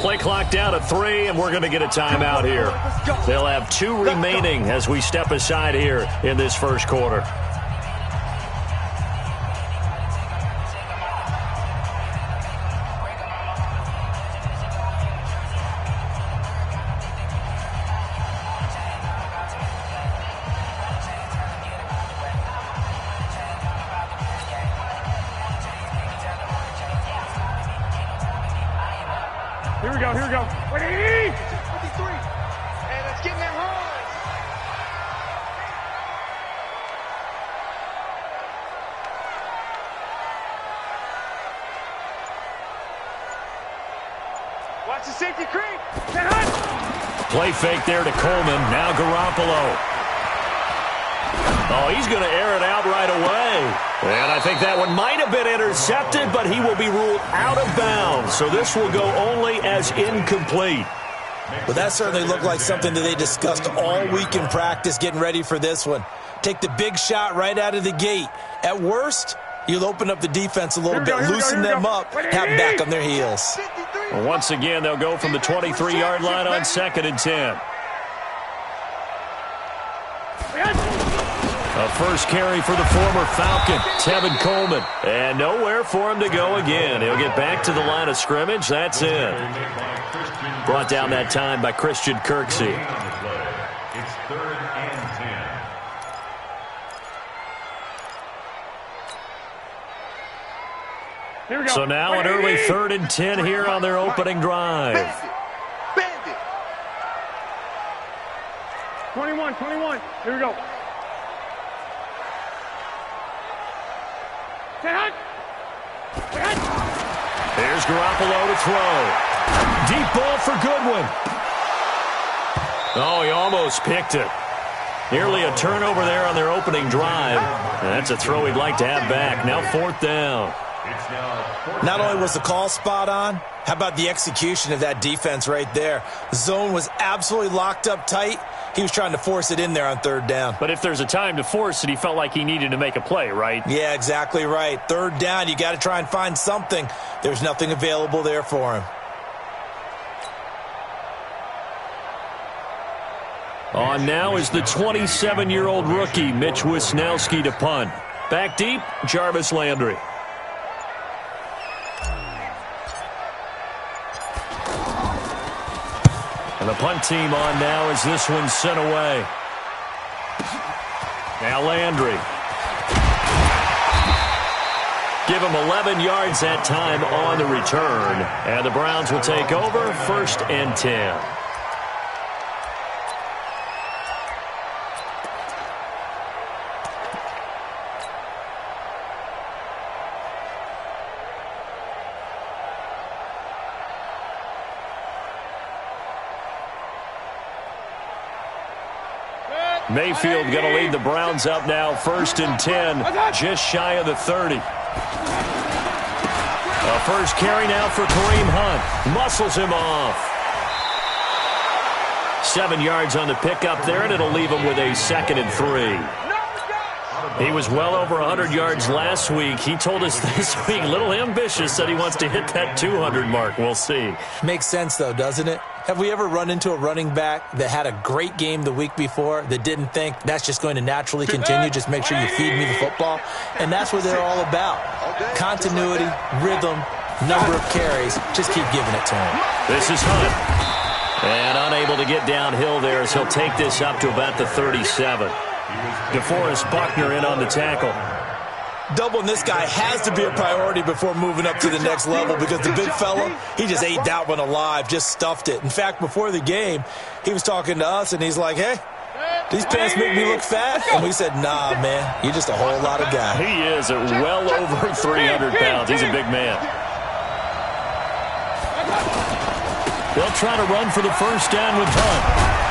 Play clock down to 3, and we're going to get a timeout here. They'll have 2 remaining as we step aside here in this first quarter. Here we go, here we go. 53! And let's get in that run. Watch the safety creep. Play fake there to Coleman. Now Garoppolo. Oh, he's going to air it out right away. And I think that one might have been intercepted, but he will be ruled out of bounds. So this will go only as incomplete. Well, that certainly looked like something that they discussed all week in practice getting ready for this one. Take the big shot right out of the gate. At worst, you'll open up the defense a little bit, loosen them up, have them back on their heels. Well, once again, they'll go from the 23-yard line on 2nd and 10. A first carry for the former Falcon, Tevin Coleman. And nowhere for him to go again. He'll get back to the line of scrimmage. That's it. Brought down that time by Christian Kirksey. It's 3rd and 10. Here we go. So now an early 3rd and 10 here on their opening drive. Bend it. 21. Here we go. Here's Garoppolo to throw. Deep ball for Goodwin. Oh, he almost picked it. Nearly a turnover there on their opening drive. And that's a throw he'd like to have back. Now 4th down. Not only was the call spot on, how about the execution of that defense right there? The zone was absolutely locked up tight. He was trying to force it in there on 3rd down. But if there's a time to force it, he felt like he needed to make a play, right? Yeah, exactly right. 3rd down, you got to try and find something. There's nothing available there for him. On now is the 27-year-old rookie, Mitch Wisnowski, to punt. Back deep, Jarvis Landry. And the punt team on now as this one's sent away. Now Landry. Give him 11 yards that time on the return. And the Browns will take over 1st and 10. Mayfield going to lead the Browns up now, 1st and 10, just shy of the 30. A first carry now for Kareem Hunt. Muscles him off. 7 yards on the pickup there, and it'll leave him with a 2nd and 3. He was well over 100 yards last week. He told us this week, a little ambitious, said he wants to hit that 200 mark. We'll see. Makes sense, though, doesn't it? Have we ever run into a running back that had a great game the week before that didn't think that's just going to naturally continue? Just make sure you feed me the football. And that's what they're all about. Continuity, rhythm, number of carries. Just keep giving it to him. This is Hunt. And unable to get downhill there as he'll take this up to about the 37. DeForest Buckner in on the tackle. Doubling this guy has to be a priority before moving up to the next level because the big fella, he just ate that one alive, just stuffed it. In fact, before the game, he was talking to us, and he's like, hey, these pants make me look fat. And we said, nah, man, you're just a whole lot of guy. He is at well over 300 pounds. He's a big man. They'll try to run for the first down with Hunt.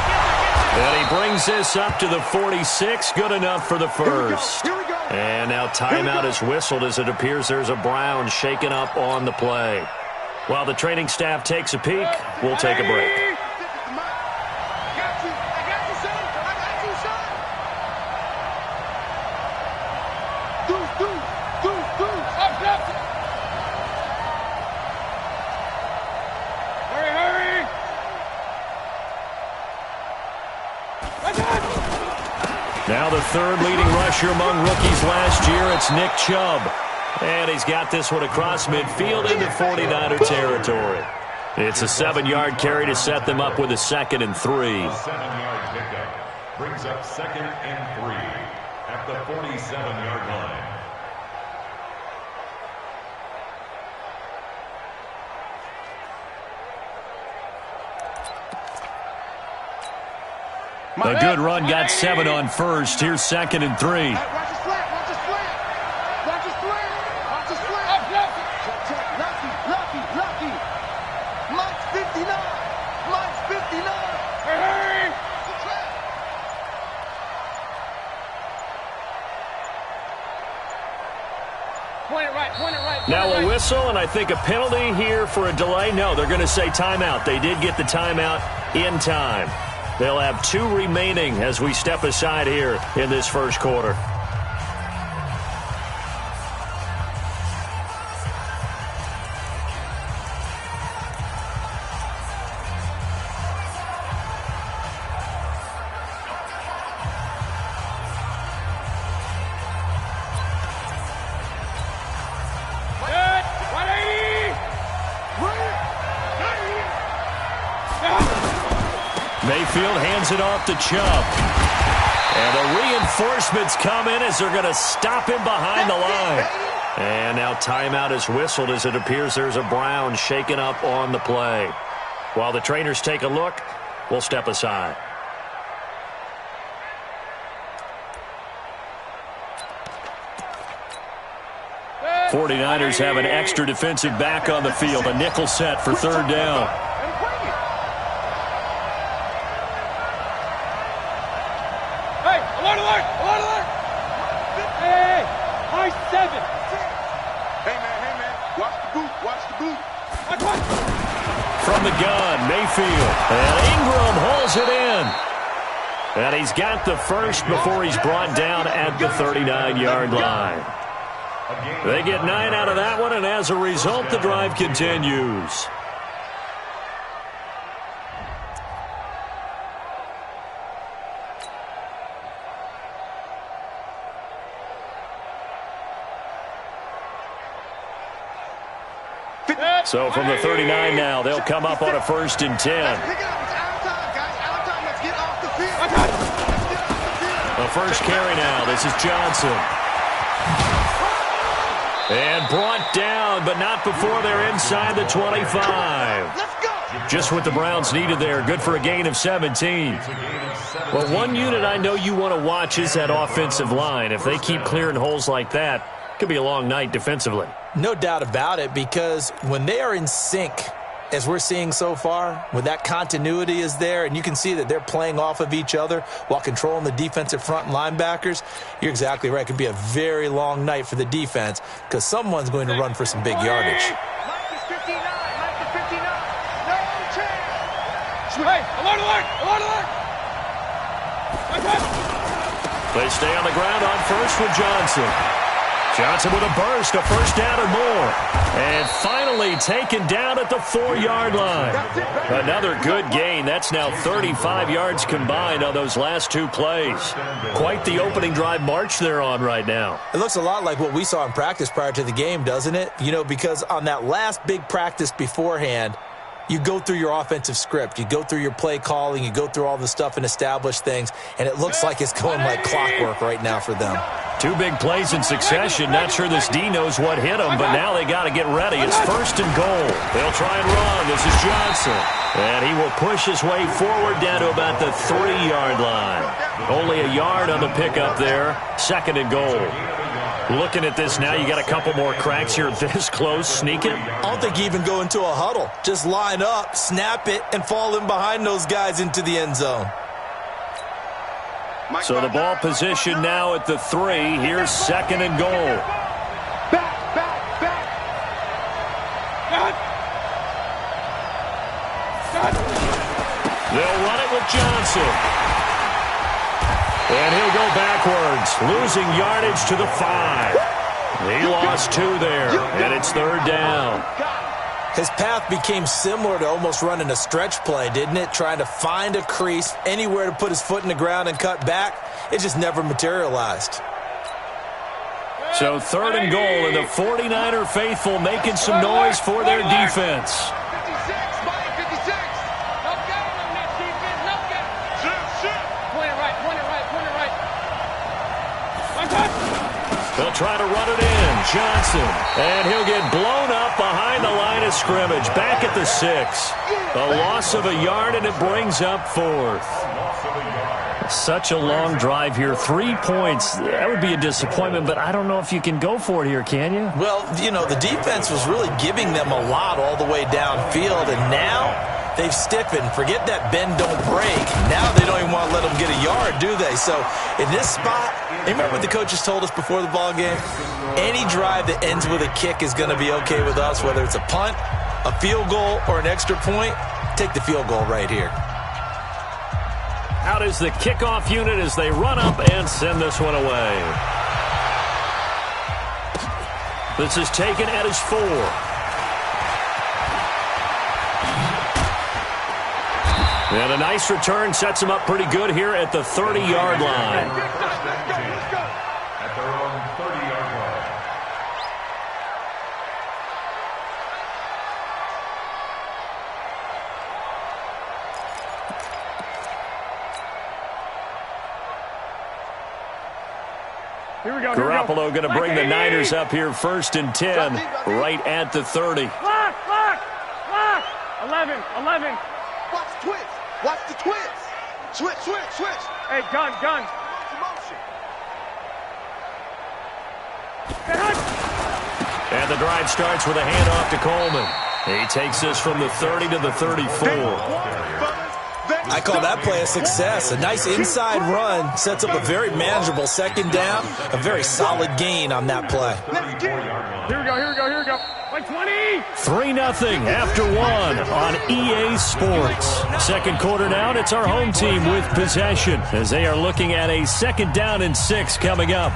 And he brings this up to the 46. Good enough for the first. And now timeout is whistled as it appears there's a Brown shaken up on the play. While the training staff takes a peek, we'll take a break. Hurry, hurry! Now the third leading rusher among rookies last year, it's Nick Chubb. And he's got this one across midfield into 49er territory. It's a 7-yard carry to set them up with a 2nd and 3. 7-yard pickup brings up 2nd and 3 at the 47-yard line. A good run got 7 on first. Here's 2nd and 3. Watch his flat. Watch his flat. Watch his flat. Watch his flat. Lucky. Mike's 59. Hey. Point it right. Now a whistle, and I think a penalty here for a delay. No, they're going to say timeout. They did get the timeout in time. They'll have 2 remaining as we step aside here in this first quarter. Mayfield hands it off to Chubb. And the reinforcements come in as they're going to stop him behind the line. And now timeout is whistled as it appears there's a Brown shaken up on the play. While the trainers take a look, we'll step aside. '49ers have an extra defensive back on the field. A nickel set for 3rd down. Hey, high 7. Hey, man, watch the boot. From the gun, Mayfield. And Ingram holds it in. And he's got the first before he's brought down at the 39-yard line. They get 9 out of that one, and as a result, the drive continues. So from the 39 now, they'll come up on a 1st and 10. The first carry now. This is Johnson. And brought down, but not before they're inside the 25. Just what the Browns needed there. Good for a gain of 17. Well, one unit I know you want to watch is that offensive line. If they keep clearing holes like that, it could be a long night defensively. No doubt about it, because when they are in sync, as we're seeing so far, when that continuity is there, and you can see that they're playing off of each other while controlling the defensive front and linebackers, you're exactly right. It could be a very long night for the defense because someone's going to run for some big yardage. Mike is 59. No chance. Hey, alert. They stay on the ground on first with Johnson. Johnson with a burst, a 1st down or more. And finally taken down at the 4-yard line. Another good gain. That's now 35 yards combined on those last 2 plays. Quite the opening drive march they're on right now. It looks a lot like what we saw in practice prior to the game, doesn't it? You know, because on that last big practice beforehand, you go through your offensive script. You go through your play calling. You go through all the stuff and establish things. And it looks like it's going like clockwork right now for them. 2 big plays in succession. Not sure this D knows what hit them, but now they got to get ready. It's 1st and goal. They'll try and run. This is Johnson. And he will push his way forward down to about the 3-yard line. Only a yard on the pickup there. 2nd and goal. Looking at this now, you got a couple more cracks here this close. Sneak it. I don't think you even go into a huddle. Just line up, snap it, and fall in behind those guys into the end zone. So the ball position now at the 3. Here's 2nd and goal. Back. They'll run it with Johnson. And he'll go backwards, losing yardage to the 5. He lost 2 there, and it's 3rd down. His path became similar to almost running a stretch play, didn't it? Trying to find a crease, anywhere to put his foot in the ground and cut back. It just never materialized. So 3rd and goal, and the 49er faithful making some noise for their defense. 56, Mike, 56. No game on that defense, no game. Shit. Point it right. One touch. They'll try to run it in. Johnson. And he'll get blown up behind the line of scrimmage. Back at the 6. A loss of a yard, and it brings up 4th. Such a long drive here. 3 points. That would be a disappointment, but I don't know if you can go for it here, can you? Well, you know, the defense was really giving them a lot all the way downfield, and now they've stiffened. Forget that bend, don't break. Now they don't even want to let them get a yard, do they? So in this spot, remember what the coaches told us before the ball game? Any drive that ends with a kick is going to be okay with us, whether it's a punt, a field goal, or an extra point. Take the field goal right here. Out is the kickoff unit as they run up and send this one away. This is taken at his 4. And a nice return sets him up pretty good here at the 30-yard line. At their own 30-yard line. Garoppolo going to bring the Niners up here 1st and 10, right at the 30. Lock. 11. Watch the twist. Watch the twist. Switch. Hey, gun. Motion. And the drive starts with a handoff to Coleman. He takes this from the 30 to the 34. I call that play a success. A nice inside run sets up a very manageable 2nd down. A very solid gain on that play. Here we go. Like 20. 3-0 after 1 on EA Sports. 2nd quarter now, and it's our home team with possession as they are looking at a 2nd down and 6 coming up.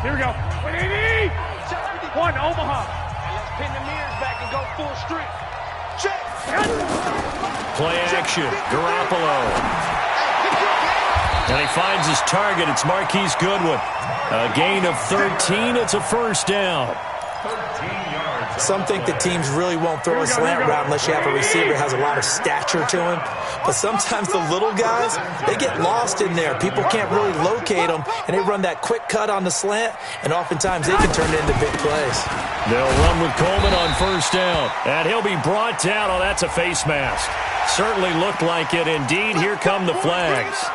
Here we go. 180. 1 Omaha. Let's pin the mirrors back and go full street. Check. Play action. Garoppolo. And he finds his target. It's Marquise Goodwin. A gain of 13. It's a 1st down. 13 yards. Some think the teams really won't throw a slant route unless you have a receiver that has a lot of stature to him. But sometimes the little guys, they get lost in there. People can't really locate them, and they run that quick cut on the slant, and oftentimes they can turn it into big plays. They'll run with Coleman on 1st down, and he'll be brought down. Oh, that's a face mask. Certainly looked like it. Indeed, here come the flags.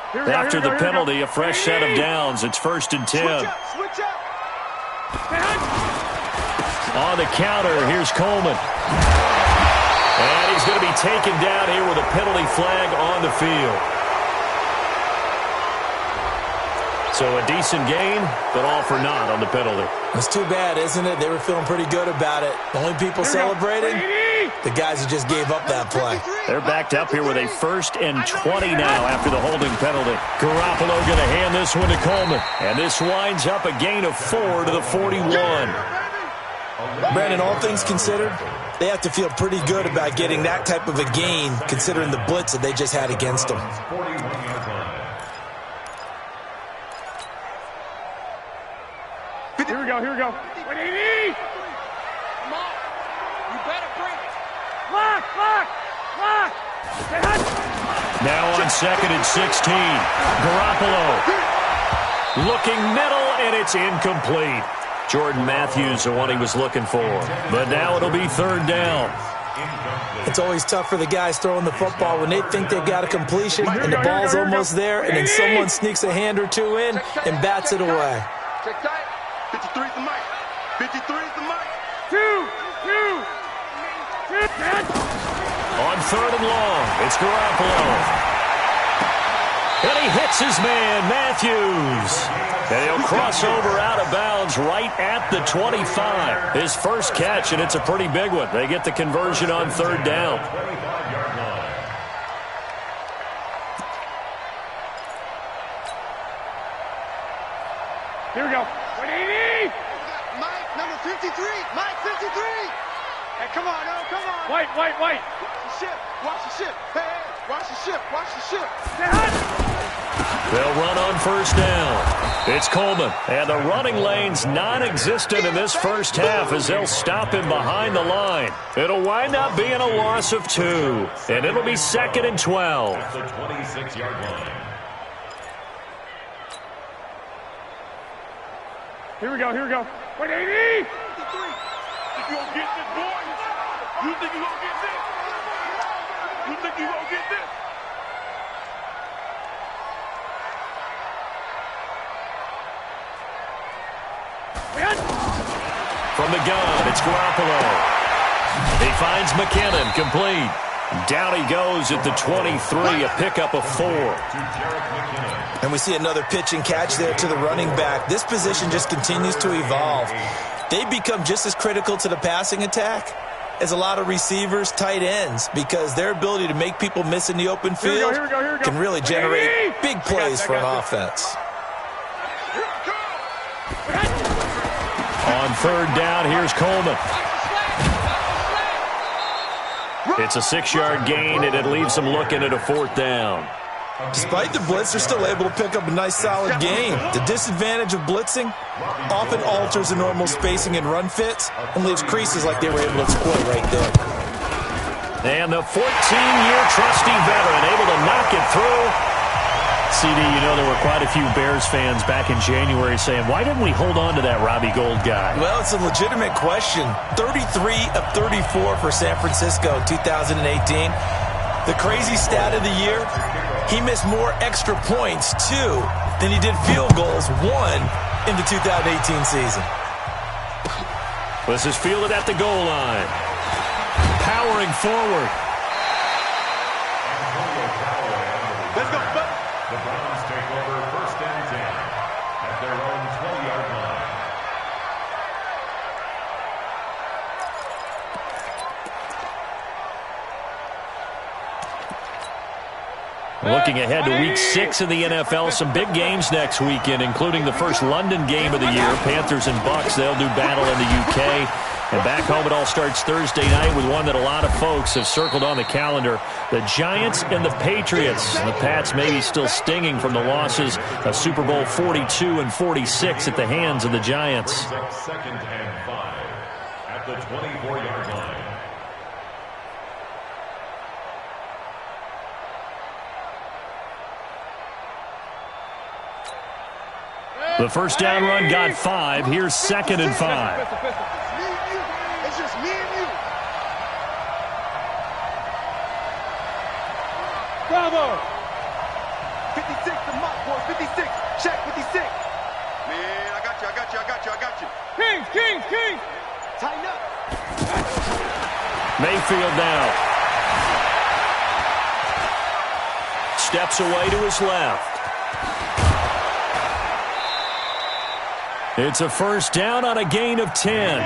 After the penalty, a fresh set of downs. It's 1st and 10. Switch up. On the counter, here's Coleman. And he's going to be taken down here with a penalty flag on the field. So a decent gain, but all for naught on the penalty. It's too bad, isn't it? They were feeling pretty good about it. The only people celebrating, the guys who just gave up that play. They're backed up here with a 1st and 20 now after the holding penalty. Garoppolo going to hand this one to Coleman. And this winds up a gain of 4 to the 41. Brandon, all things considered, they have to feel pretty good about getting that type of a gain considering the blitz that they just had against them. Here we go. 180. Come on. You better bring it. Lock. Now on 2nd and 16. Garoppolo looking middle, and it's incomplete. Jordan Matthews, the one he was looking for. But now it'll be 3rd down. It's always tough for the guys throwing the football when they think they've got a completion and the ball's almost there, and then someone sneaks a hand or two in and bats it away. Check tight. 53's the mic. 53's the mic. 2. On 3rd and long, it's Garoppolo. And he hits his man, Matthews. And he'll cross over out of bounds right at the 25. His first catch, and it's a pretty big one. They get the conversion on third down. Here we go. 180. Mike, number 53. Mike, 53. Hey, come on, no, come on. Wait. Watch the ship. Watch the ship. Hey, watch the ship. Watch the ship. They'll run on first down. It's Coleman. And the running lane's non-existent in this first half as they'll stop him behind the line. It'll wind up being a loss of 2. And it'll be 2nd and 12. At the 26-yard line. Here we go. 180. 53. You gonna get this, boy? You think you gonna get this? You think you gonna get this? From the gun, it's Garoppolo. He finds McKinnon, complete. Down he goes at the 23, a pickup of 4. And we see another pitch and catch there to the running back. This position just continues to evolve. They become just as critical to the passing attack as a lot of receivers, tight ends, because their ability to make people miss in the open field Here we go. can really generate big plays for an offense. On third down, here's Coleman. It's a 6-yard gain, and it leaves them looking at a 4th down. Despite the blitz, they're still able to pick up a nice, solid gain. The disadvantage of blitzing often alters the normal spacing and run fits and leaves creases like they were able to exploit right there. And the 14-year trusty veteran able to knock it through. CD, you know there were quite a few Bears fans back in January saying, why didn't we hold on to that Robbie Gould guy? Well, it's a legitimate question. 33 of 34 for San Francisco 2018. The crazy stat of the year, he missed more extra points, 2, than he did field goals, 1, in the 2018 season. This is fielded at the goal line. Powering forward. Let's go, buddy. The Browns take over 1st and 10 at their own 20-yard line. Looking ahead to Week 6 of the NFL, some big games next weekend, including the first London game of the year. Panthers and Bucks, they'll do battle in the UK. And back home, it all starts Thursday night with one that a lot of folks have circled on the calendar. The Giants and the Patriots. The Pats maybe still stinging from the losses of Super Bowl 42 and 46 at the hands of the Giants. Brings up 2nd and 5 at the 24-yard line. The first down run got 5. Here's 2nd and 5. It's just me and you. Bravo. 56 to Mike, boys. 56. Check 56. Man, I got you. Kings. Tighten up. Mayfield now. Steps away to his left. It's a first down on a gain of 10.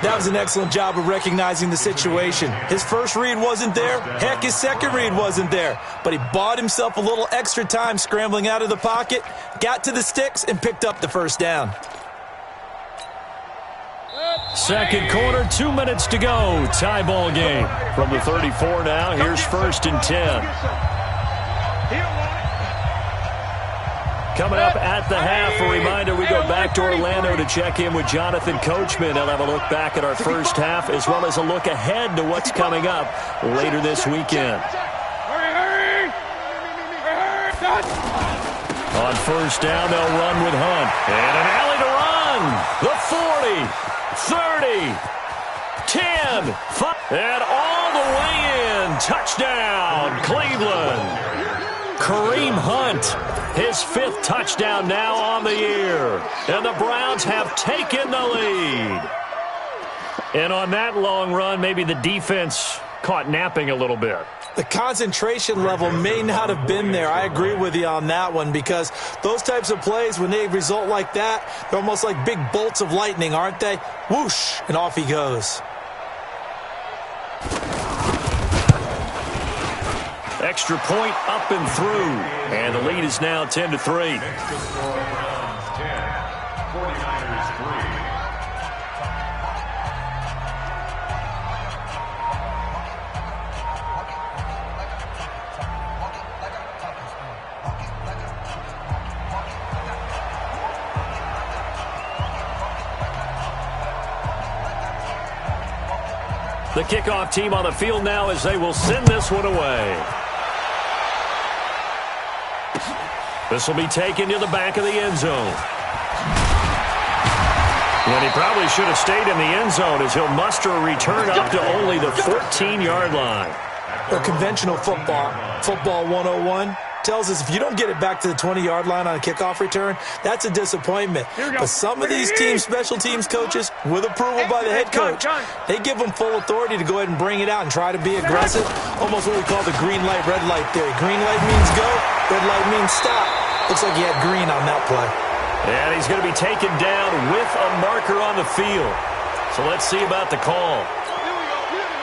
That was an excellent job of recognizing the situation. His first read wasn't there. Heck, his second read wasn't there. But he bought himself a little extra time scrambling out of the pocket, got to the sticks, and picked up the first down. Second quarter, 2 minutes to go. Tie ball game. From the 34 now, here's 1st and 10. Coming up at the half, a reminder, we go back to Orlando to check in with Jonathan Coachman. They'll have a look back at our first half as well as a look ahead to what's coming up later this weekend. Hurry. On first down, they'll run with Hunt. And an alley to run. The 40, 30, 10, 5, and all the way in. Touchdown, Cleveland. Kareem Hunt, his 5th touchdown now on the year. And the Browns have taken the lead. And on that long run, maybe the defense caught napping a little bit. The concentration level may not have been there. I agree with you on that one, because those types of plays, when they result like that, they're almost like big bolts of lightning, aren't they? Whoosh, and off he goes. Extra point up and through, and the lead is now 10-3. Next to score, Browns 10, 49ers 3. The kickoff team on the field now as they will send this one away. This will be taken to the back of the end zone. And he probably should have stayed in the end zone, as he'll muster a return up to only the 14-yard line. Well, conventional football 101, tells us if you don't get it back to the 20-yard line on a kickoff return, that's a disappointment. But some of these teams, special teams coaches, with approval by the head coach, they give them full authority to go ahead and bring it out and try to be aggressive. Almost what we call the green light, red light theory. Green light means go, red light means stop. Looks like he had green on that play. And he's going to be taken down with a marker on the field. So let's see about the call.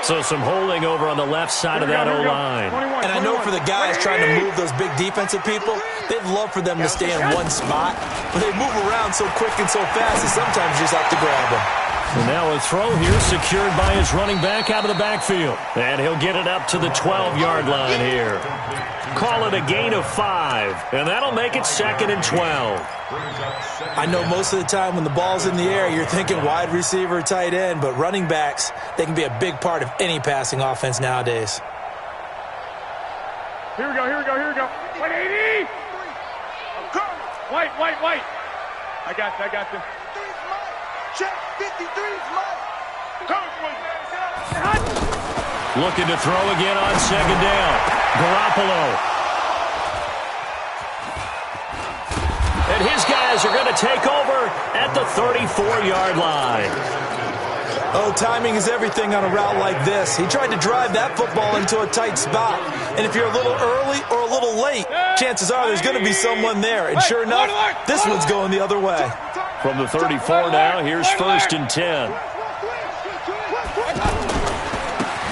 So some holding over on the left side of that O-line. And I know for the guys trying to move those big defensive people, they'd love for them to stay in one spot. But they move around so quick and so fast that sometimes you just have to grab them. And now a throw here secured by his running back out of the backfield. And he'll get it up to the 12-yard line here. Call it a gain of 5. And that'll make it 2nd and 12. I know most of the time when the ball's in the air, you're thinking wide receiver, tight end, but running backs, they can be a big part of any passing offense nowadays. Here we go. 180! White. I got you. Check, 53's mine. Looking to throw again on 2nd down. Garoppolo. And his guys are going to take over at the 34-yard line. Oh, timing is everything on a route like this. He tried to drive that football into a tight spot. And if you're a little early or a little late, chances are there's going to be someone there. And sure enough, this one's going the other way. From the 34 now, here's 1st and 10.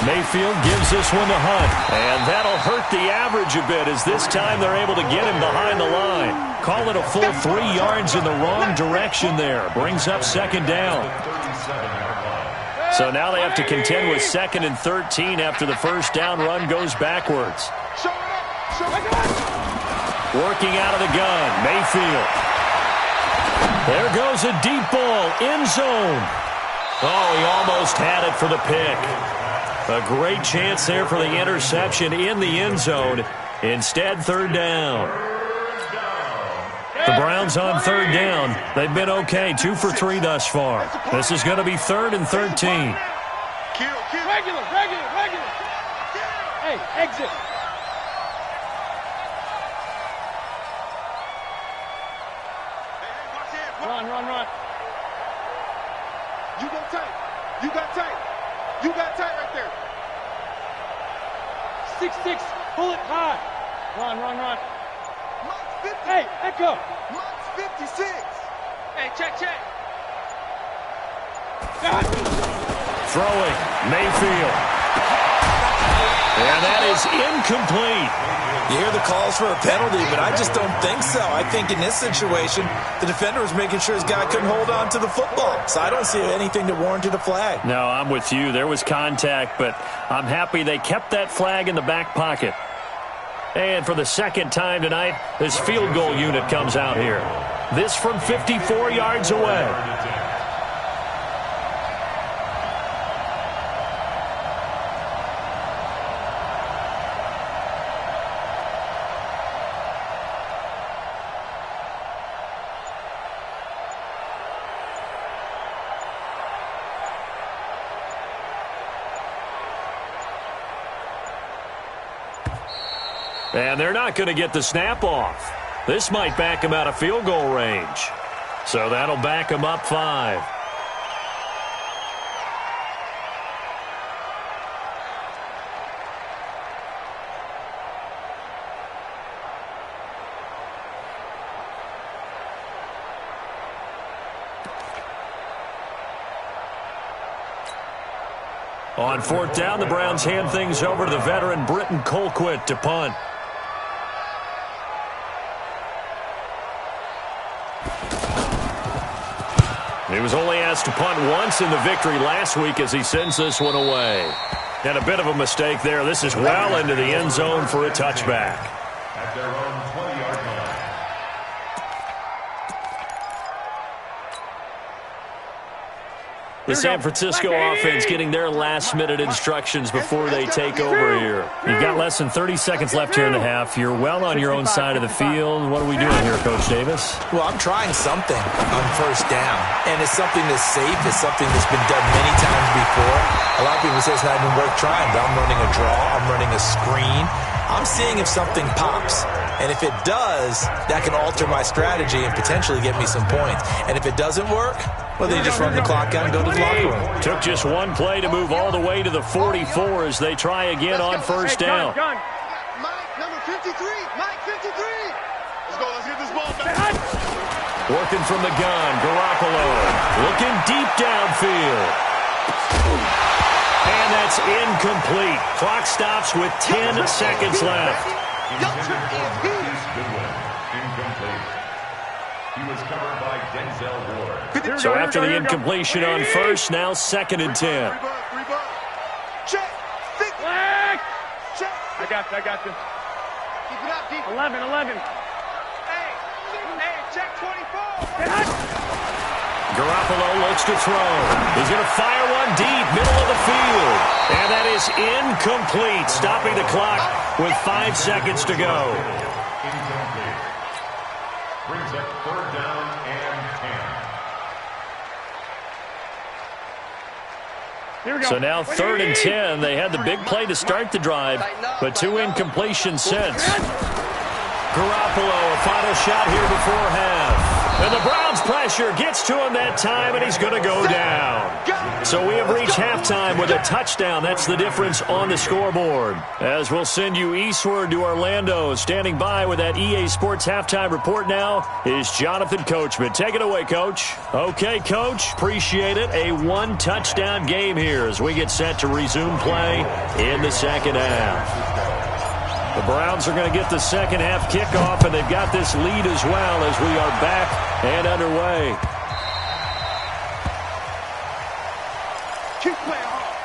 Mayfield gives this one to Hunt. And that'll hurt the average a bit, as this time they're able to get him behind the line. Call it a full 3 yards in the wrong direction there. Brings up 2nd down. So now they have to contend with 2nd and 13 after the 1st down run goes backwards. Working out of the gun, Mayfield. There goes a deep ball, end zone. Oh, he almost had it for the pick. A great chance there for the interception in the end zone. Instead, 3rd down. The Browns on 3rd down. They've been okay, 2 for 3 thus far. This is going to be 3rd and 13. Regular. Hey, exit. Run. You got tight right there. 6'6", pull it high. Run. Hey, echo. Mark's 56. Hey, check. Throwing, Mayfield. And that is incomplete. You hear the calls for a penalty, but I just don't think so. I think in this situation, the defender was making sure his guy couldn't hold on to the football. So I don't see anything that warranted a flag. No, I'm with you. There was contact, but I'm happy they kept that flag in the back pocket. And for the 2nd time tonight, this field goal unit comes out here. This from 54 yards away. And they're not going to get the snap off. This might back him out of field goal range. So that'll back him up 5. On fourth down, the Browns hand things over to the veteran Britton Colquitt to punt. He was only asked to punt once in the victory last week as he sends this one away. And a bit of a mistake there. This is well into the end zone for a touchback. At their own 20-yard line. The San Francisco offense getting their last-minute instructions before they take over here. You've got less than 30 seconds left here in the half. You're well on your own side of the field. What are we doing here, Coach Davis? Well, I'm trying something on first down, and it's something that's safe. It's something that's been done many times before. A lot of people say it's not even worth trying, but I'm running a draw. I'm running a screen. I'm seeing if something pops. And if it does, that can alter my strategy and potentially get me some points. And if it doesn't work, well, then you just run the clock out and go to the locker room. Took just one play to move all the way to the 44 as they try again on first down. Mike, number 53. Mike, 53. Let's go. Let's get this ball back. Working from the gun, Garoppolo looking deep downfield. And that's incomplete. Clock stops with 10 seconds left. Incomplete. He was covered by Denzel Ward. So after the incompletion on first, now 2nd and 10. Check. Six. Flag. Check. I got you. Keep it up, keep it. 11. Hey, check 24. Garoppolo looks to throw. He's going to fire one deep, middle of the field. And that is incomplete, stopping the clock with 5 seconds to go. Incomplete. Brings up 3rd down and 10. Here we go. So now 3rd and 10. They had the big play to start the drive, but 2 incompletions since. Garoppolo, a final shot here before half. And the Browns pressure gets to him that time, and he's going to go down. So we have reached halftime with a touchdown. That's the difference on the scoreboard. As we'll send you eastward to Orlando. Standing by with that EA Sports halftime report now is Jonathan Coachman. Take it away, Coach. Okay, Coach. Appreciate it. A 1-touchdown game here as we get set to resume play in the second half. The Browns are going to get the second half kickoff, and they've got this lead as well as we are back and underway. Keep playing hard.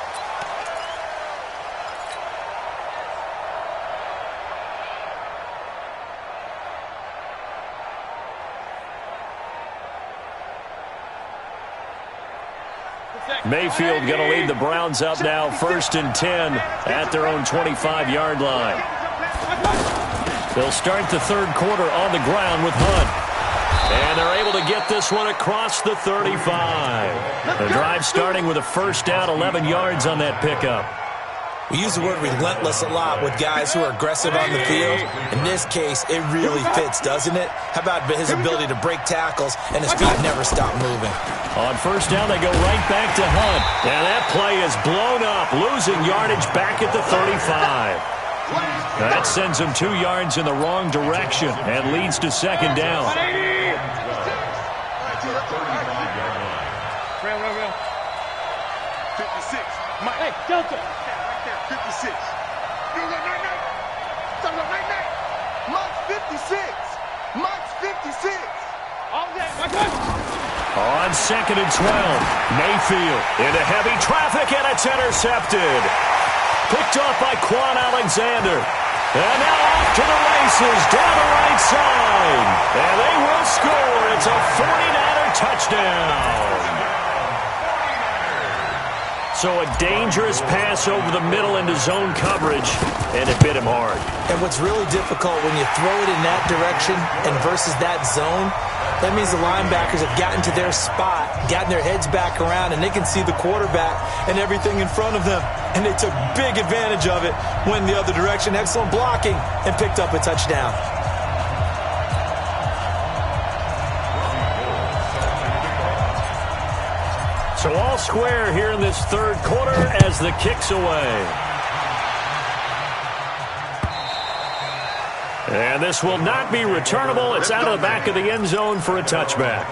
Mayfield going to lead the Browns up now 1st and 10 at their own 25-yard line. They'll start the 3rd quarter on the ground with Hunt. And they're able to get this one across the 35. The drive starting with a first down, 11 yards on that pickup. We use the word relentless a lot with guys who are aggressive on the field. In this case, it really fits, doesn't it? How about his ability to break tackles and his feet never stop moving? On first down, they go right back to Hunt. And that play is blown up, losing yardage back at the 35. That sends him 2 yards in the wrong direction and leads to 2nd down. Real. 56. Mike. Hey, Delta. 56. Mike's 56. Mike's 56. All day. My God. On 2nd and 12, Mayfield into heavy traffic, and it's intercepted. Picked off by Quan Alexander. And now off to the races down the right side. And they will score. It's a 49er touchdown. So a dangerous pass over the middle into zone coverage, and it bit him hard. And what's really difficult when you throw it in that direction and versus that zone, that means the linebackers have gotten to their spot, gotten their heads back around, and they can see the quarterback and everything in front of them. And they took big advantage of it, went the other direction, excellent blocking, and picked up a touchdown. So all square here in this 3rd quarter as the kick's away. And this will not be returnable. It's out of the back of the end zone for a touchback.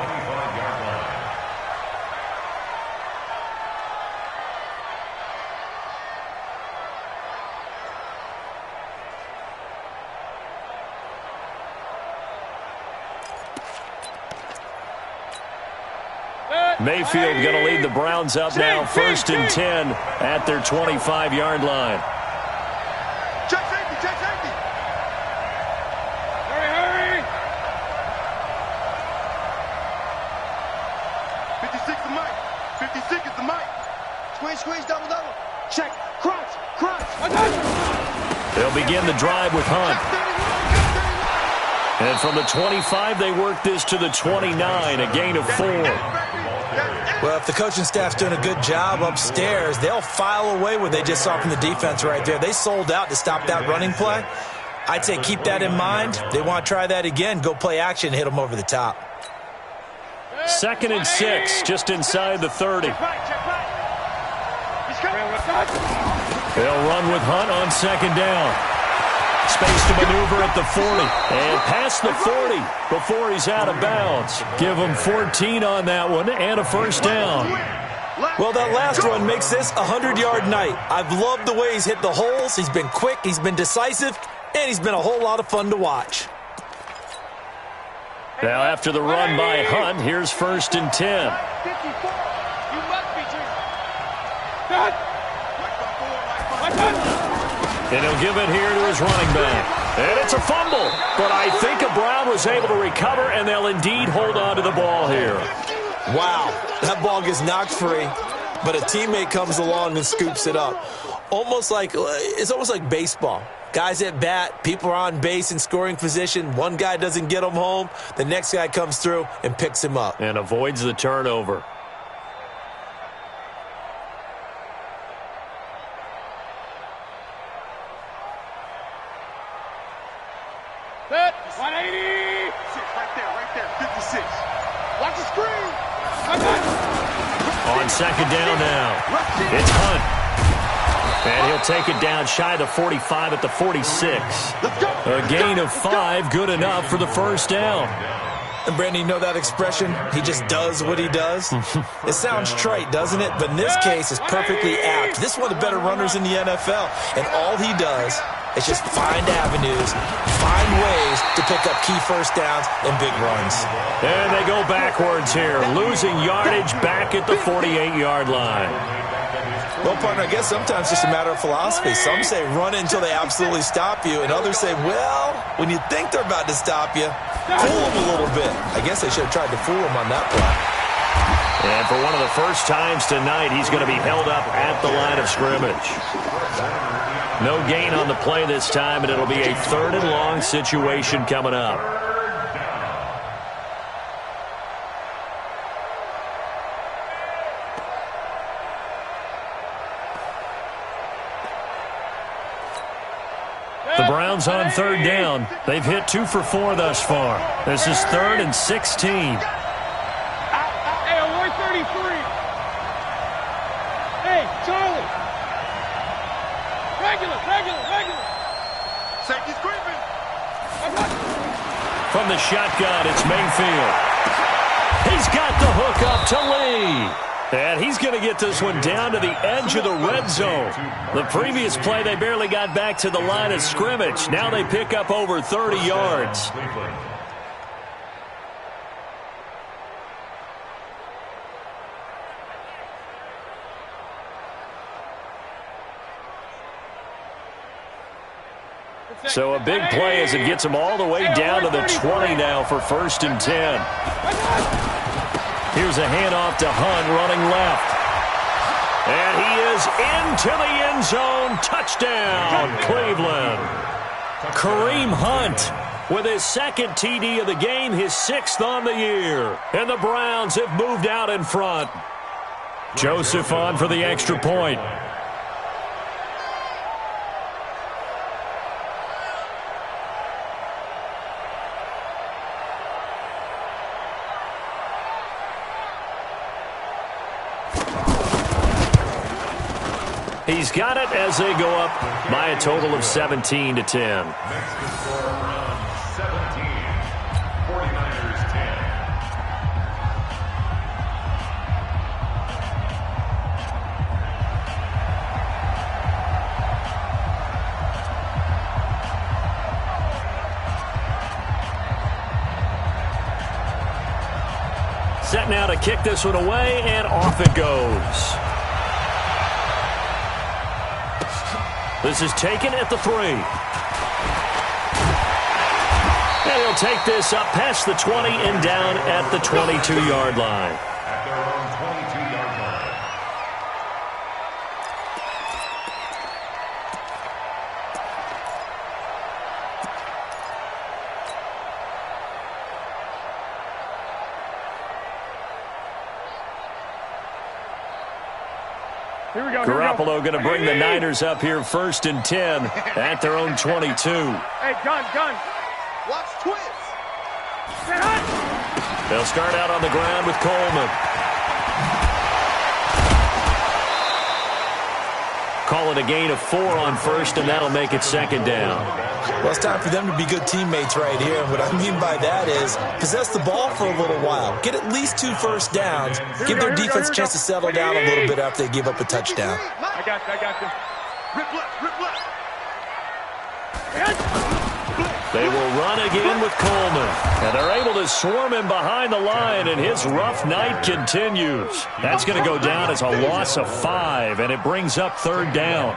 Mayfield going to lead the Browns up now, 1st and 10 at their 25-yard line. Check safety, check safety. Hurry, hurry. 56 is Mike. 56 is the Mike. Squeeze, squeeze, double, double. Check. Crunch, crunch. They'll begin the drive with Hunt. And from the 25, they work this to the 29, a gain of 4. Well, if the coaching staff's doing a good job upstairs, they'll file away what they just saw from the defense right there. They sold out to stop that running play. I'd say keep that in mind. They want to try that again. Go play action, hit them over the top. 2nd and 6, just inside the 30. They'll run with Hunt on 2nd down. Space to maneuver at the 40. And past the 40 before he's out of bounds. Give him 14 on that one and a 1st down. Well, that last run makes this a 100-yard night. I've loved the way he's hit the holes. He's been quick, he's been decisive, and he's been a whole lot of fun to watch. Now after the run by Hunt, here's 1st and 10. 54. You must be And he'll give it here to his running back. And it's a fumble. But I think a Brown was able to recover, and they'll indeed hold on to the ball here. Wow, that ball gets knocked free, but a teammate comes along and scoops it up. It's almost like baseball. Guys at bat, people are on base in scoring position. One guy doesn't get him home. The next guy comes through and picks him up. And avoids the turnover. Set. 180. Right there. 56. Watch the screen. On 2nd down now, it's Hunt. And he'll take it down shy of the 45 at the 46. A gain of 5, good enough for the 1st down. And Brandon, you know that expression? He just does what he does? It sounds trite, doesn't it? But in this case, it's perfectly apt. This is one of the better runners in the NFL. And all he does is just find avenues, find ways to pick up key 1st downs and big runs. And they go backwards here, losing yardage back at the 48-yard line. Well, partner, I guess sometimes it's just a matter of philosophy. Some say run until they absolutely stop you, and others say, well, when you think they're about to stop you, fool them a little bit. I guess they should have tried to fool them on that play. And for one of the first times tonight, he's going to be held up at the line of scrimmage. No gain on the play this time, and it'll be a 3rd and long situation coming up. The Browns on 3rd down. They've hit 2 for 4 thus far. This is 3rd and 16. Hey, 133. Hey, Charlie. Regular. Safety's creeping. From the shotgun, it's Mayfield. He's got the hook up to Lee. And he's going to get this one down to the edge of the red zone. The previous play, they barely got back to the line of scrimmage. Now they pick up over 30 yards. So a big play as it gets them all the way down to the 20 now for 1st and 10. Here's a handoff to Hunt running left. And he is into the end zone. Touchdown, Cleveland. Kareem Hunt with his 2nd TD of the game, his 6th on the year. And the Browns have moved out in front. Joseph on for the extra point. He's got it as they go up by a total of 17 to 10. Next is score on 17. 49ers 10. set now to kick this one away, and off it goes. This is taken at the 3. And he'll take this up past the 20 and down at the 22-yard line. At their own 22-yard line. Here we go. Garoppolo going to bring the Niners up here 1st and 10 at their own 22. Hey, gun. Watch twins. They'll start out on the ground with Coleman. Call it a gain of 4 on 1st, and that'll make it 2nd down. Well, it's time for them to be good teammates right here. And what I mean by that is possess the ball for a little while. Get at least 2 first downs. Give their defense a chance to settle down a little bit after they give up a touchdown. I got you. Rip left. They will run again with Coleman. And they're able to swarm him behind the line, and his rough night continues. That's going to go down as a loss of 5, and it brings up 3rd down.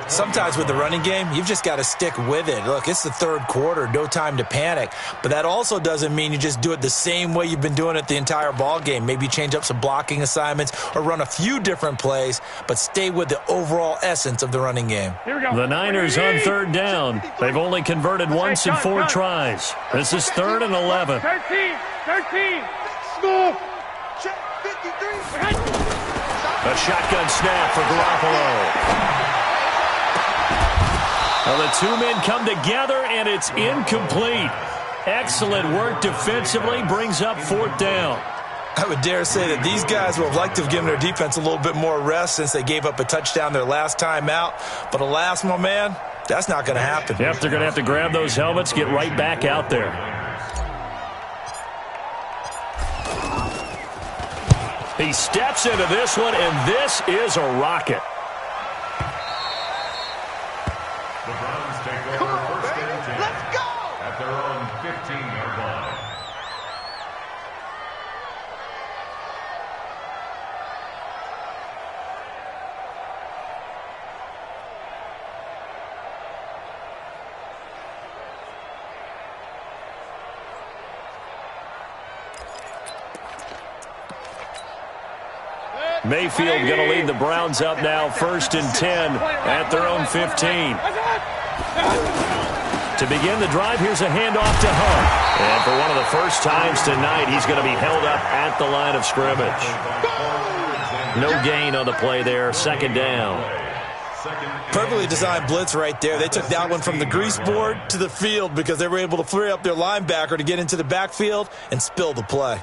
Sometimes with the running game, you've just got to stick with it. Look, it's the 3rd quarter, no time to panic. But that also doesn't mean you just do it the same way you've been doing it the entire ball game. Maybe change up some blocking assignments or run a few different plays, but stay with the overall essence of the running game. Here we go. The Niners on 3rd down. They've only converted once in 4 tries. This is 3rd and 11. 13. Move. Check 53. A shotgun snap for Garoppolo. Well, the 2 men come together, and it's incomplete. Excellent work defensively, brings up 4th down. I would dare say that these guys would have liked to have given their defense a little bit more rest since they gave up a touchdown their last time out. But alas, my man, that's not going to happen. Yep, they're going to have to grab those helmets, get right back out there. He steps into this one, and this is a rocket. The Browns take over 1st and 10. Let's go. At their own 15-yard line. Mayfield going to lead the Browns up now 1st and 10 at their own 15. To begin the drive, here's a handoff to Hunt. And for one of the first times tonight, he's going to be held up at the line of scrimmage. No gain on the play there, 2nd down. Perfectly designed blitz right there. They took that one from the grease board to the field because they were able to free up their linebacker to get into the backfield and spill the play.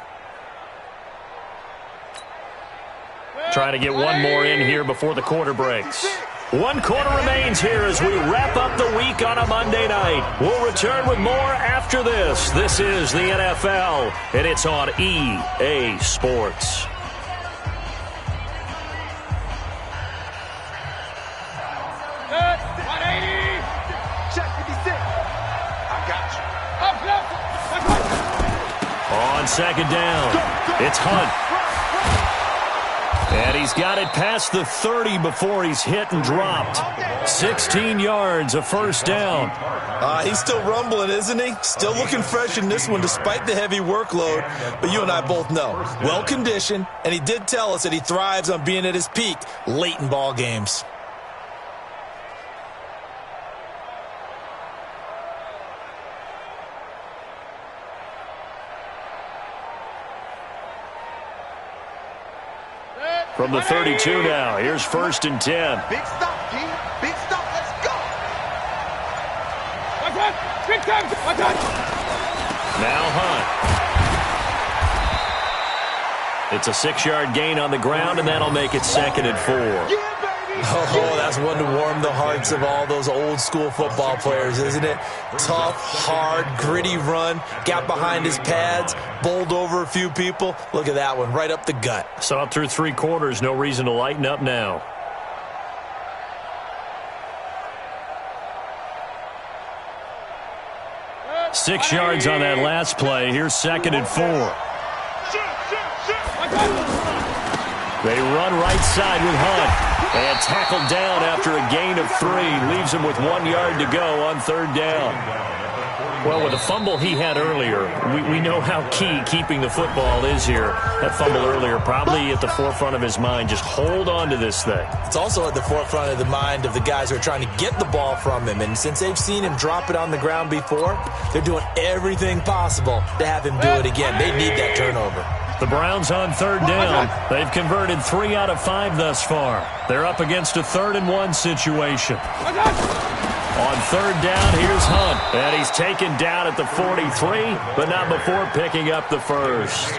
Trying to get one more in here before the quarter breaks. 1 quarter remains here as we wrap up the week on a Monday night. We'll return with more after this. This is the NFL, and it's on EA Sports. Check 56. I got you. On 2nd down, it's Hunt. And he's got it past the 30 before he's hit and dropped. 16 yards, a 1st down. He's still rumbling, isn't he? Still looking fresh in this one despite the heavy workload. But you and I both know, well-conditioned, and he did tell us that he thrives on being at his peak late in ball games. From the 32 now, here's 1st and 10. Big stop, G. Big stop. Let's go. Big time. Now Hunt. It's a 6-yard gain on the ground, and that'll make it 2nd and 4. Yeah, baby. Oh, that's one to warm the hearts of all those old-school football players, isn't it? Tough, hard, gritty run, got behind his pads, bowled over a few people. Look at that one, right up the gut. Saw it through 3 quarters, no reason to lighten up now. Six yards on that last play. Here's 2nd and 4. They run right side with Hunt. And tackled down after a gain of 3. Leaves him with 1 yard to go on 3rd down. Well, with the fumble he had earlier, we know how key keeping the football is here. That fumble earlier probably at the forefront of his mind. Just hold on to this thing. It's also at the forefront of the mind of the guys who are trying to get the ball from him. And since they've seen him drop it on the ground before, they're doing everything possible to have him do it again. They need that turnover. The Browns on 3rd down. They've converted 3 out of 5 thus far. They're up against a 3rd and 1 situation. On 3rd down, here's Hunt. And he's taken down at the 43, but not before picking up the first.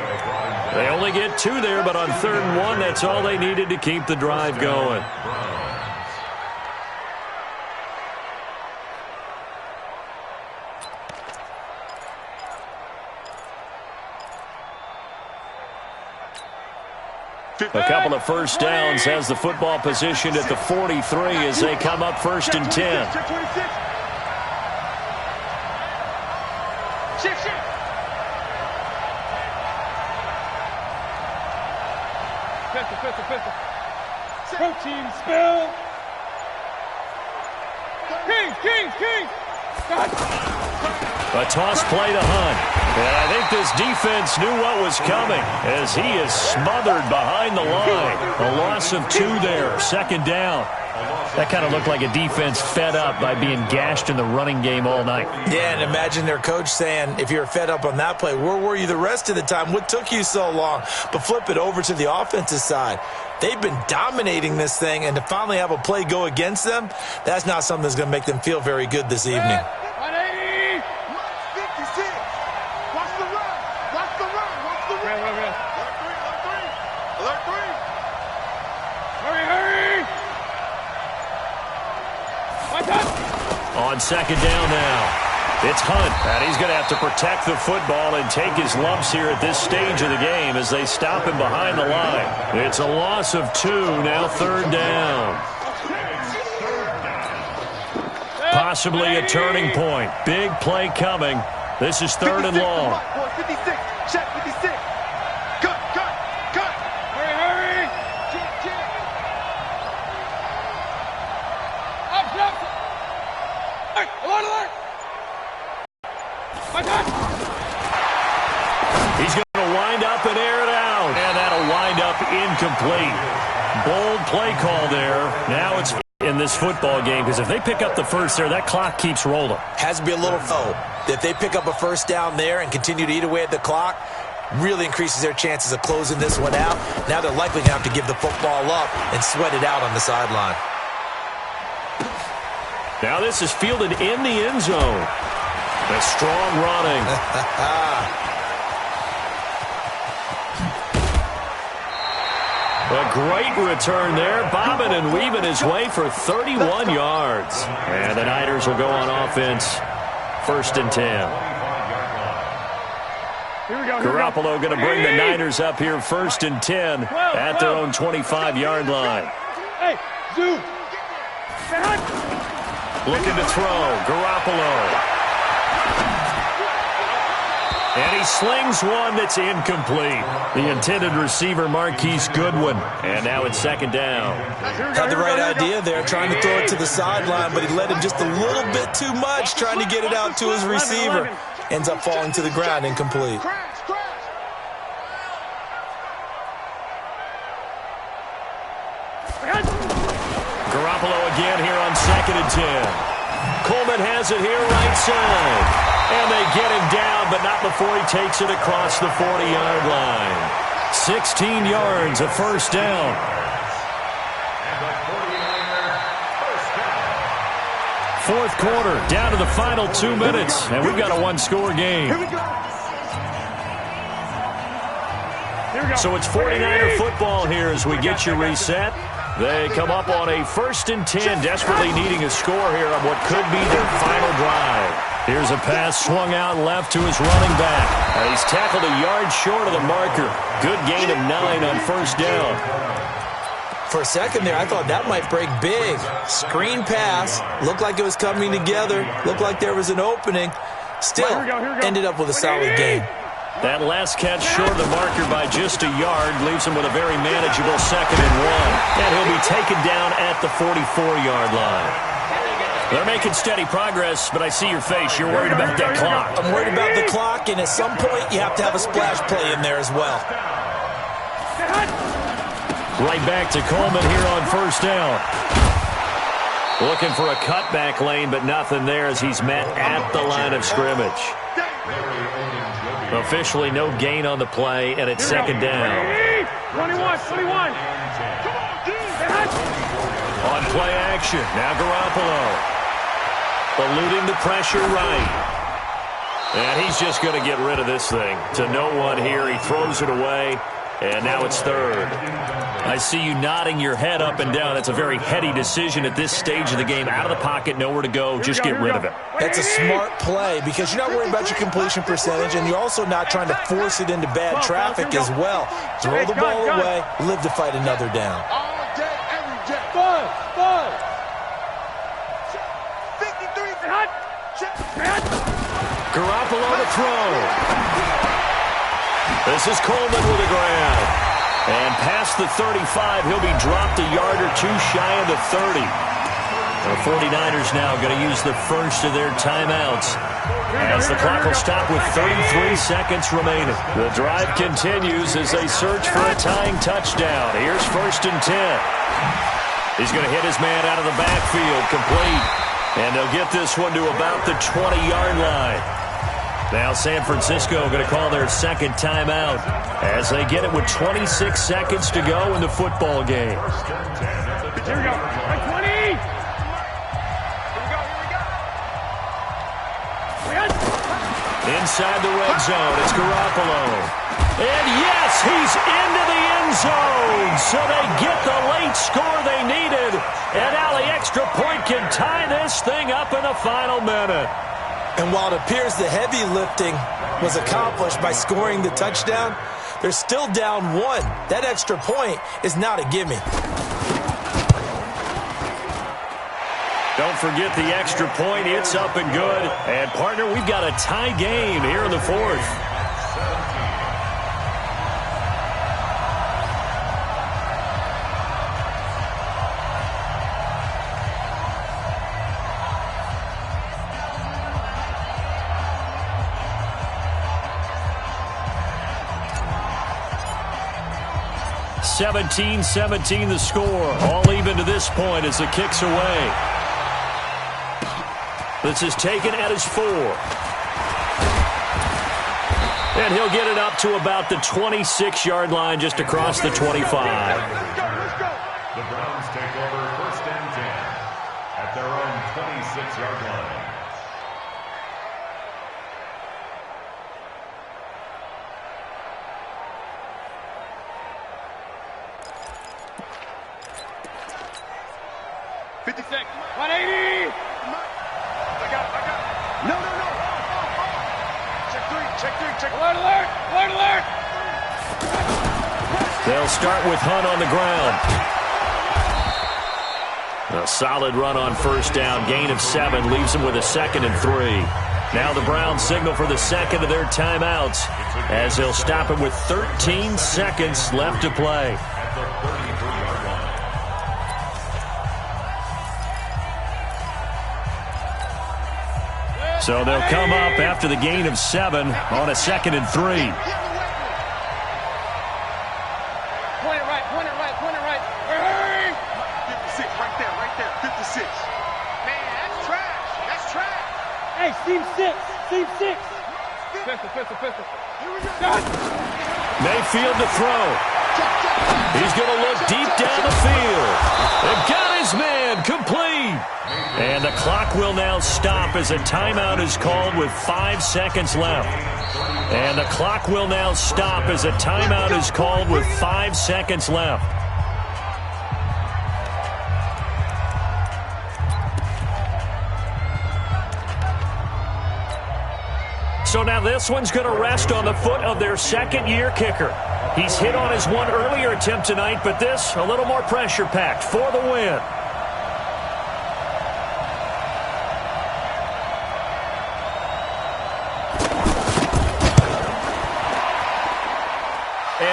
They only get 2 there, but on 3rd and 1, that's all they needed to keep the drive going. A couple of first downs, has the football positioned at the 43 as they come up 1st and 10. Protein spill. King. A toss play to Hunt. And I think this defense knew what was coming as he is smothered behind the line. A loss of 2 there, 2nd down. That kind of looked like a defense fed up by being gashed in the running game all night. Yeah, and imagine their coach saying, if you're fed up on that play, where were you the rest of the time? What took you so long? But flip it over to the offensive side. They've been dominating this thing, and to finally have a play go against them, that's not something that's going to make them feel very good this evening. 180. 56. Watch the run. Alert 3. Hurry. On 2nd down now. It's Hunt, and he's going to have to protect the football and take his lumps here at this stage of the game as they stop him behind the line. It's a loss of 2, now 3rd down. Possibly a turning point. Big play coming. This is 3rd and long. 56. Check 56. Cut. Hurry. Up. Alert. He's going to wind up and air it out. And that'll wind up incomplete. Bold play call there. Now it's in this football game, because if they pick up the first there, that clock keeps rolling. Has to be a little foe. If they pick up a first down there and continue to eat away at the clock, really increases their chances of closing this one out. Now they're likely going to have to give the football up and sweat it out on the sideline. Now this is fielded in the end zone. A strong running. A great return there. Bobbing and weaving his way for 31 yards. And the Niners will go on offense. 1st and 10. Garoppolo going to bring the Niners up here 1st and 10 at their own 25-yard line. Hey, zoom. Looking to throw. Garoppolo. And he slings one that's incomplete. The intended receiver, Marquise Goodwin. And now it's 2nd down. Had the right idea there, trying to throw it to the sideline, but he led him just a little bit too much, trying to get it out to his receiver. Ends up falling to the ground, incomplete. Garoppolo again here on 2nd and 10. Coleman has it here right side. And they get him down, but not before he takes it across the 40-yard line. 16 yards, a 1st down. Fourth quarter, down to the final 2 minutes, and we've got a 1-score game. So it's 49er football here as we get you reset. They come up on a 1st and 10, desperately needing a score here on what could be their final drive. Here's a pass swung out left to his running back. And he's tackled a yard short of the marker. Good gain of 9 on 1st down. For a second there, I thought that might break big. Screen pass. Looked like it was coming together. Looked like there was an opening. Still, ended up with a solid game. That last catch short of the marker by just a yard leaves him with a very manageable 2nd and 1. And he'll be taken down at the 44-yard line. They're making steady progress, but I see your face. You're worried about that clock. I'm worried about the clock, and at some point you have to have a splash play in there as well. Right back to Coleman here on 1st down. Looking for a cutback lane, but nothing there as he's met at the line of scrimmage. Officially no gain on the play, and it's 2nd down. 21. On play action, now Garoppolo. Eluding the pressure right. And he's just going to get rid of this thing. To no one here, he throws it away, and now it's 3rd. I see you nodding your head up and down. That's a very heady decision at this stage of the game. Out of the pocket, nowhere to go. Just get rid of it. That's a smart play because you're not worried about your completion percentage, and you're also not trying to force it into bad traffic as well. Throw the ball away, live to fight another down. All day, every day. 53. Garoppolo to throw. This is Coleman with a grab. And past the 35, he'll be dropped a yard or two shy of the 30. The 49ers now going to use the first of their timeouts as the clock will stop with 33 seconds remaining. The drive continues as they search for a tying touchdown. Here's 1st and 10. He's going to hit his man out of the backfield, complete. And they'll get this one to about the 20-yard line. Now San Francisco going to call their 2nd timeout as they get it with 26 seconds to go in the football game. Here we go. 20. Inside the red zone, it's Garoppolo. And yes, he's into the end zone. So they get the late score they needed. And now the extra point can tie this thing up in the final minute. And while it appears the heavy lifting was accomplished by scoring the touchdown, they're still down 1. That extra point is not a gimme. Don't forget the extra point. It's up and good. And, partner, we've got a tie game here in the 4th. (17-17) the score. All even to this point as the kick's away. This is taken at his 4. And he'll get it up to about the 26-yard line just across the 25. The Browns take over 1st and 10 at their own 26-yard line. They'll start with Hunt on the ground. A solid run on 1st down. Gain of 7 leaves them with a 2nd and 3. Now the Browns signal for the 2nd of their timeouts as they'll stop it with 13 seconds left to play. So they'll come up after the gain of 7 on a 2nd and 3. Pistol. Mayfield to throw. He's going to look deep down the field. They've got his man complete. And the clock will now stop as a timeout is called with 5 seconds left. And the clock will now stop as a timeout is called with 5 seconds left. So now this one's going to rest on the foot of their 2nd-year kicker. He's hit on his one earlier attempt tonight, but this a little more pressure-packed for the win.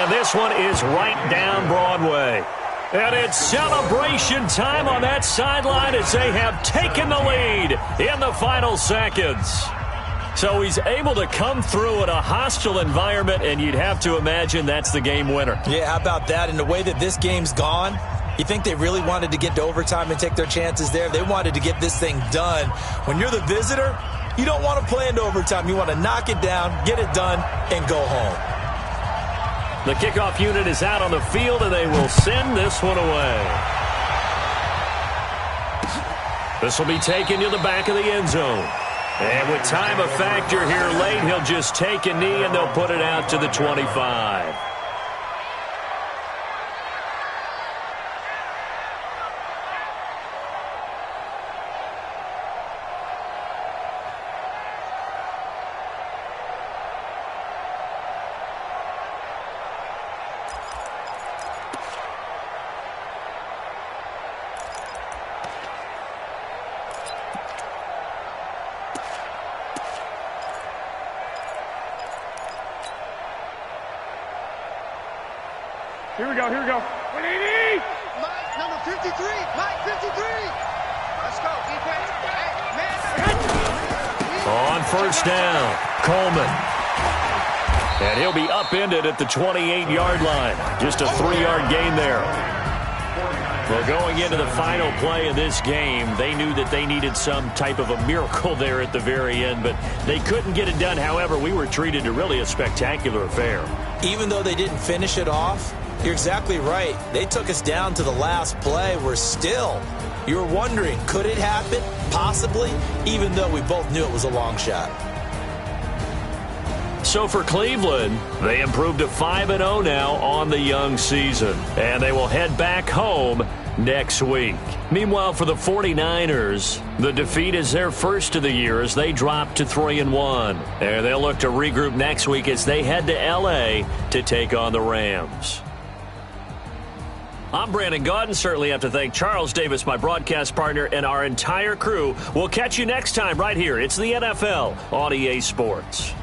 And this one is right down Broadway. And it's celebration time on that sideline as they have taken the lead in the final seconds. So he's able to come through in a hostile environment, and you'd have to imagine that's the game winner. Yeah, how about that? And the way that this game's gone, you think they really wanted to get to overtime and take their chances there? They wanted to get this thing done. When you're the visitor, you don't want to play into overtime. You want to knock it down, get it done, and go home. The kickoff unit is out on the field, and they will send this one away. This will be taken to the back of the end zone. And with time a factor here late, he'll just take a knee, and they'll put it out to the 25. Here we go, here we go. 180! Mike, number 53. Mike, 53. Let's go, defense. Hey, man. On first down, Coleman. And he'll be upended at the 28-yard line. Just a 3-yard gain there. Well, going into the final play of this game, they knew that they needed some type of a miracle there at the very end, but they couldn't get it done. However, we were treated to really a spectacular affair. Even though they didn't finish it off, you're exactly right. They took us down to the last play. We're still, you were wondering, could it happen? Possibly, even though we both knew it was a long shot. So for Cleveland, they improved to 5-0 now on the young season. And they will head back home next week. Meanwhile, for the 49ers, the defeat is their first of the year as they drop to 3-1. And they'll look to regroup next week as they head to L.A. to take on the Rams. I'm Brandon Gaudin. Certainly have to thank Charles Davis, my broadcast partner, and our entire crew. We'll catch you next time right here. It's the NFL on EA Sports.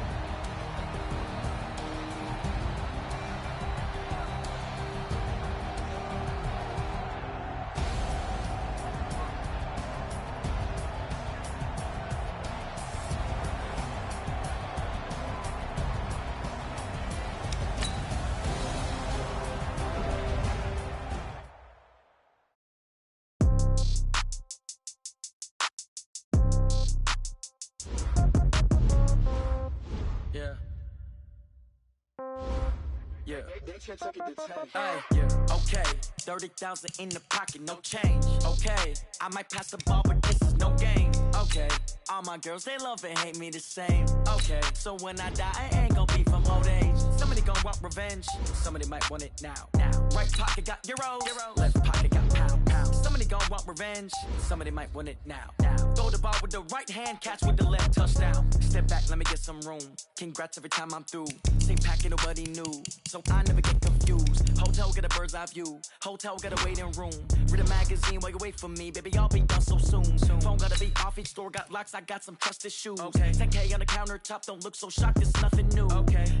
Okay, 30,000 in the pocket, no change. Okay, I might pass the ball, but this is no game. Okay, all my girls, they love and hate me the same. Okay, so when I die, I ain't gonna be from old age. Somebody gonna want revenge, somebody might want it now. Right pocket got euros, left pocket got pound. Somebody gonna want revenge, somebody might want it now. Throw the ball with the right hand, catch with the left, touchdown. Step back, let me get some room. Congrats every time I'm through. Same packet, nobody knew, so I never get confused. Hotel get a bird's eye view. Hotel got a waiting room. Read a magazine while you wait for me, baby. I'll be done so soon. Phone gotta be off. Each store got locks. I got some trusted shoes. 10K on the countertop. Don't look so shocked. It's nothing new.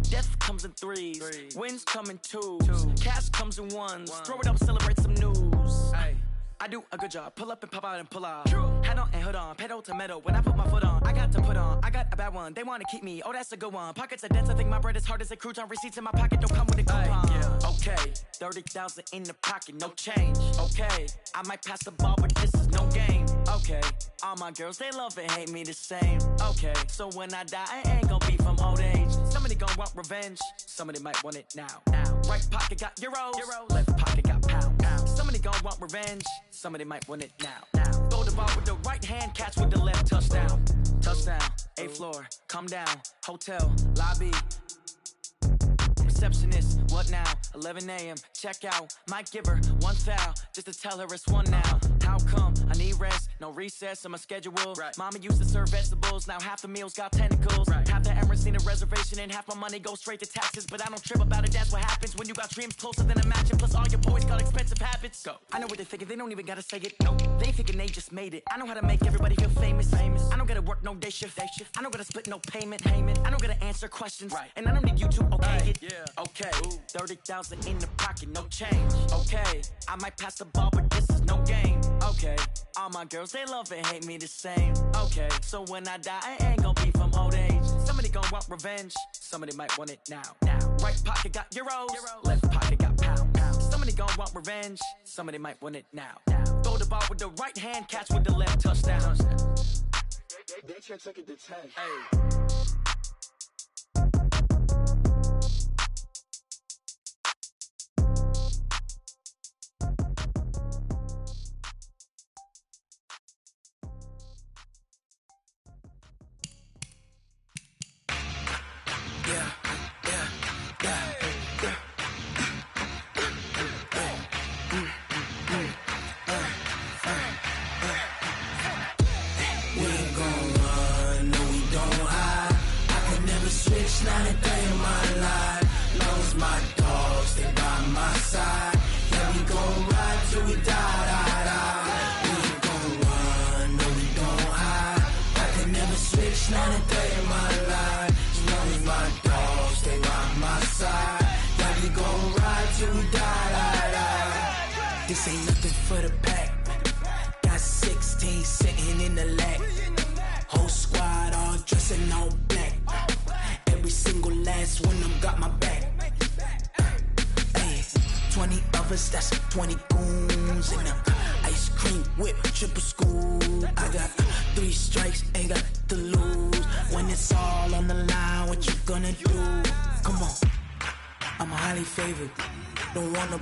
Death comes in threes. Wins come in twos. Cash comes in ones. Throw it up, celebrate some news. I do a good job. Pull up and pop out and pull off. Head on and hood on. Pedal to metal. When I put my foot on, I got to put on. I got a bad one. They want to keep me. Oh, that's a good one. Pockets are dense. I think my bread is hard as a crouton. Receipts in my pocket don't come with a coupon. Okay, 30,000 in the pocket, no change. Okay, I might pass the ball, but this is no game. Okay, all my girls, they love and hate me the same. Okay, so when I die, I ain't gonna be from old age. Somebody gonna want revenge. Somebody might want it now. Right pocket got euros. Left pocket got pound. Somebody gonna want revenge. Somebody might want it now. Throw the ball with the right hand, catch with the left, touchdown. Touchdown, 8th floor, come down. Hotel, lobby. Receptionist, what now? 11 a.m., check out. Might give her one foul, just to tell her it's one now. How come? I need rest, no recess on my schedule. Right. Mama used to serve vegetables, now half the meals got tentacles. Right. Half the Emirates need a reservation and half my money goes straight to taxes. But I don't trip about it, that's what happens when you got dreams closer than a mansion. Plus all your boys got expensive habits. Go. I know what they're thinking, they don't even gotta say it. Nope. They thinking they just made it. I know how to make everybody feel famous. I don't gotta work no day shift. I don't gotta split no payment. I don't gotta answer questions. Right. And I don't need you to okay it. Yeah. Okay. 30,000 in the pocket, no change. Okay. I might pass the ball, but this is no game. Okay. All my girls, they love and hate me the same. Okay. So when I die, I ain't gonna be from old age. Somebody gon' want revenge. Somebody might want it now. Right pocket got euros. Left pocket got pound. Somebody gon' want revenge. Somebody might want it now. Throw the ball with the right hand, catch with the left, touchdown. They can't take it to 10. Hey. Not a day in my life. Long as my dogs stay by my side. Yeah, we gon' ride till we die. We ain't gon' run, no, we gon' hide. I can never switch, not a day in my life. As long as my dogs stay by my side. Yeah, we gon' ride till we die. This ain't nothing for the pack. Got 16 sitting in the lap. Whole squad all dressing all black. Every single last one of them got my back. Hey, 20 of us, that's 20 goons. And ice cream whip, triple scoop. I got 3 strikes, ain't got to lose. When it's all on the line, what you gonna do? Come on, I'm highly favored. Don't want no